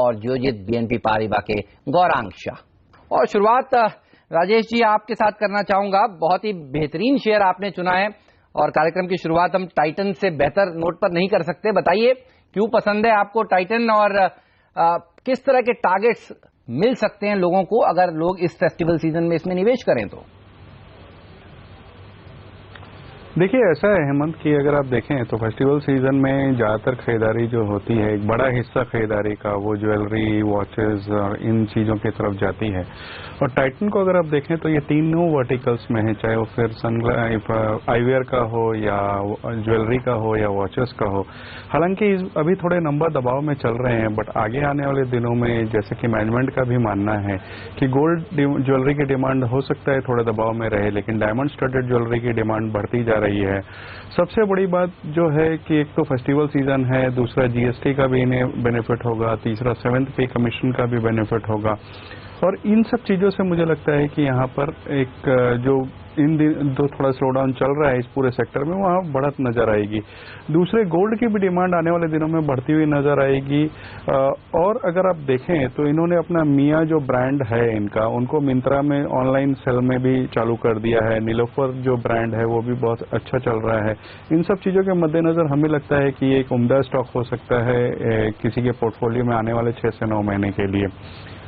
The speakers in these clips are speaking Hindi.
और जियोजित बीएनपी पारिबा के गौरांग शाह। और शुरुआत राजेश जी आपके साथ करना चाहूंगा। बहुत ही बेहतरीन शेयर आपने चुना है और कार्यक्रम की शुरुआत हम टाइटन से बेहतर नोट पर नहीं कर सकते। बताइए क्यों पसंद है आपको टाइटन और किस तरह के टारगेट्स मिल सकते हैं लोगों को अगर लोग इस फेस्टिवल सीजन में इसमें निवेश करें तो? देखिए ऐसा है हेमंत कि अगर आप देखें तो फेस्टिवल सीजन में ज़्यादातर खरीदारी जो होती है, एक बड़ा हिस्सा खरीदारी का वो ज्वेलरी, वॉचेस और इन चीज़ों की तरफ जाती है। और टाइटन को अगर आप देखें तो ये तीनों वर्टिकल्स में है, चाहे वो फिर आईवेयर का हो या ज्वेलरी का हो या वॉचेस का हो। हालांकि अभी थोड़े नंबर दबाव में चल रहे हैं, बट आगे आने वाले दिनों में जैसे कि मैनेजमेंट का भी मानना है कि गोल्ड ज्वेलरी की डिमांड हो सकता है थोड़े दबाव में रहे, लेकिन डायमंड स्टडेड ज्वेलरी की डिमांड बढ़ती जा रही है। सबसे बड़ी बात जो है कि एक तो फेस्टिवल सीजन है, दूसरा जीएसटी का भी इन्हें बेनिफिट होगा, तीसरा 7th पे कमीशन का भी बेनिफिट होगा। और इन सब चीज़ों से मुझे लगता है कि यहाँ पर एक जो इन दिन जो थोड़ा स्लो डाउन चल रहा है इस पूरे सेक्टर में, वहाँ बढ़त नजर आएगी। दूसरे गोल्ड की भी डिमांड आने वाले दिनों में बढ़ती हुई नजर आएगी। और अगर आप देखें तो इन्होंने अपना मिया जो ब्रांड है इनका, उनको मिंत्रा में ऑनलाइन सेल में भी चालू कर दिया है। नीलोफर जो ब्रांड है वो भी बहुत अच्छा चल रहा है। इन सब चीज़ों के मद्देनजर हमें लगता है कि ये एक उम्दा स्टॉक हो सकता है किसी के पोर्टफोलियो में आने वाले 6 से 9 महीने के लिए।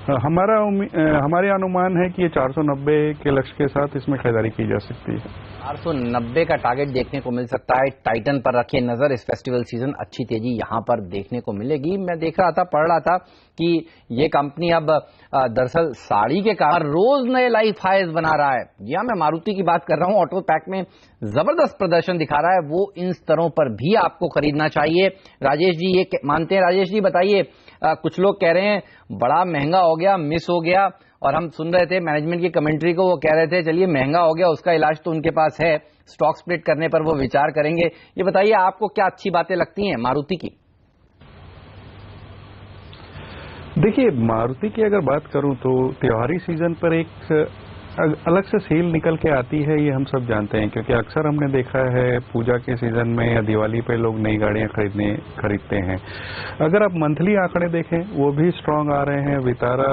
हमारे अनुमान है कि ये 490 के लक्ष्य के साथ इसमें खरीदारी की जा सकती है। 490 का टारगेट देखने को मिल सकता है। टाइटन पर रखिए नजर, इस फेस्टिवल सीजन अच्छी तेजी यहां पर देखने को मिलेगी। मैं देख रहा था, पढ़ रहा था कि ये कंपनी अब दरअसल साड़ी के कारण रोज नए लाइफ हाईज बना रहा है। जी हाँ, मैं मारुति की बात कर रहा हूं। ऑटो पैक में जबरदस्त प्रदर्शन दिखा रहा है, वो इन स्तरों पर भी आपको खरीदना चाहिए। राजेश जी ये मानते हैं? राजेश जी बताइए, कुछ लोग कह रहे हैं बड़ा महंगा हो गया, मिस हो गया, और हम सुन रहे थे मैनेजमेंट की कमेंट्री को, वो कह रहे थे चलिए महंगा हो गया, उसका इलाज तो उनके पास है, स्टॉक स्प्लिट करने पर वो विचार करेंगे। ये बताइए आपको क्या अच्छी बातें लगती हैं मारुति की? देखिए मारुति की अगर बात करूं तो त्योहारी सीजन पर एक अलग से सेल निकल के आती है, ये हम सब जानते हैं, क्योंकि अक्सर हमने देखा है पूजा के सीजन में या दिवाली पे लोग नई गाड़ियां खरीदते हैं। अगर आप मंथली आंकड़े देखें वो भी स्ट्रांग आ रहे हैं। वितारा,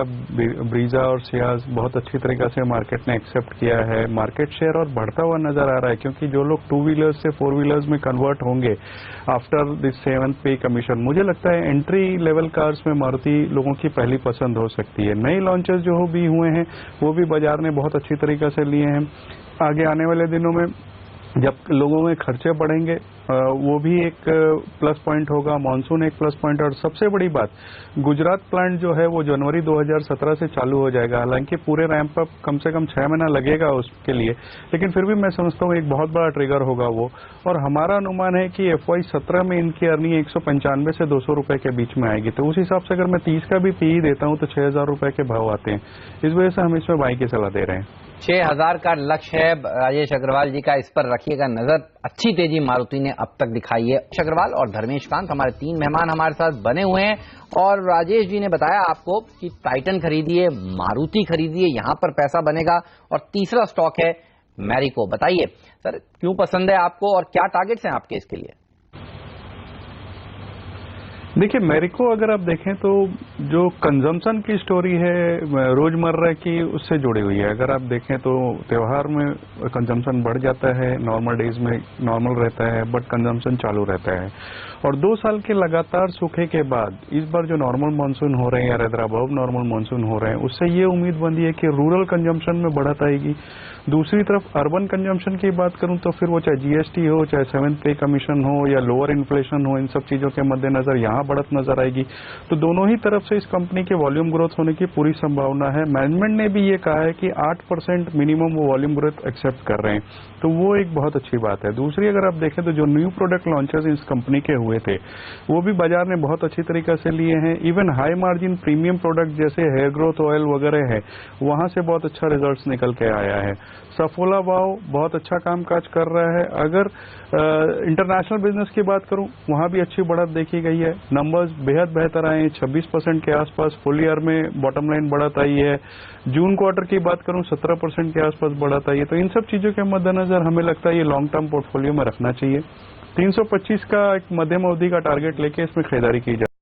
ब्रीजा और सियाज बहुत अच्छी तरीके से मार्केट ने एक्सेप्ट किया है। मार्केट शेयर और बढ़ता हुआ नजर आ रहा है, क्योंकि जो लोग 2 व्हीलर्स से 4 व्हीलर्स में कन्वर्ट होंगे आफ्टर दिस 7th पे कमीशन, मुझे लगता है एंट्री लेवल कार्स में मारुति लोगों की पहली पसंद हो सकती है। नए लॉन्चेस जो भी हुए हैं वो भी बाजार ने बहुत अच्छी तरीके से लिए हैं। आगे आने वाले दिनों में जब लोगों में खर्चे बढ़ेंगे वो भी एक प्लस पॉइंट होगा, मानसून एक प्लस पॉइंट। और सबसे बड़ी बात, गुजरात प्लांट जो है वो जनवरी 2017 से चालू हो जाएगा। हालांकि पूरे रैंप अप कम से कम 6 महीना लगेगा उसके लिए, लेकिन फिर भी मैं समझता हूँ एक बहुत बड़ा ट्रिगर होगा वो। और हमारा अनुमान है कि FY17 में इनकी अर्निंग 195 से 200 रुपए के बीच में आएगी। तो उस हिसाब से अगर मैं 30 का भी PE देता हूँ तो 6000 रुपए के भाव आते हैं। इस वजह से हम इसमें बाई की सलाह दे रहे हैं। 6000 का लक्ष्य है राजेश अग्रवाल जी का, इस पर रखिएगा नजर। अच्छी तेजी मारुति ने अब तक दिखाई है। राजेश अग्रवाल और धर्मेश कांत हमारे 3 मेहमान हमारे साथ बने हुए हैं, और राजेश जी ने बताया आपको कि टाइटन खरीदिए, मारुति खरीदिए, यहां पर पैसा बनेगा। और तीसरा स्टॉक है मैरिको। बताइए सर क्यों पसंद है आपको और क्या टारगेट्स हैं आपके इसके लिए? देखिए मैरिको अगर आप देखें तो जो कंजम्पशन की स्टोरी है रोजमर्रा की उससे जुड़ी हुई है। अगर आप देखें तो त्योहार में कंजम्पशन बढ़ जाता है, नॉर्मल डेज में नॉर्मल रहता है, बट कंजम्पशन चालू रहता है। और 2 साल के लगातार सूखे के बाद इस बार जो नॉर्मल मानसून हो रहे हैं या रेदर अबव नॉर्मल मानसून हो रहे हैं, उससे ये उम्मीद बंदी है कि रूरल कंजम्पशन में बढ़त आएगी। दूसरी तरफ अर्बन कंजम्पशन की बात करूं तो फिर वो चाहे जीएसटी हो, चाहे 7th पे कमीशन हो या लोअर इन्फ्लेशन हो, इन सब चीजों के मद्देनजर यहाँ बढ़त नजर आएगी। तो दोनों ही तरफ से इस कंपनी के वॉल्यूम ग्रोथ होने की पूरी संभावना है। मैनेजमेंट ने भी ये कहा है कि 8% मिनिमम वो वॉल्यूम ग्रोथ एक्सेप्ट कर रहे हैं, तो वो एक बहुत अच्छी बात है। दूसरी अगर आप देखें तो जो न्यू प्रोडक्ट लॉन्चेस इस कंपनी के हुए थे वो भी बाजार ने बहुत अच्छी तरीके से लिए हैं। Even high margin premium product जैसे हेयर ग्रोथ ऑयल वगैरह है, वहां से बहुत अच्छा रिजल्ट्स निकल के आया है। सफोला वाव बहुत अच्छा कामकाज कर रहा है। अगर इंटरनेशनल बिजनेस की बात करूं वहां भी अच्छी बढ़त देखी गई है। नंबर्स बेहद बेहतर आए हैं, 26% के आसपास फुल ईयर में बॉटम लाइन बढ़त आई है। जून क्वार्टर की बात करूं 17% के आसपास बढ़त आई है। तो इन सब चीजों के मद्देनजर हमें लगता है ये लॉन्ग टर्म पोर्टफोलियो में रखना चाहिए। 325 का एक मध्यम अवधि का टारगेट लेके इसमें खरीदारी की जाए।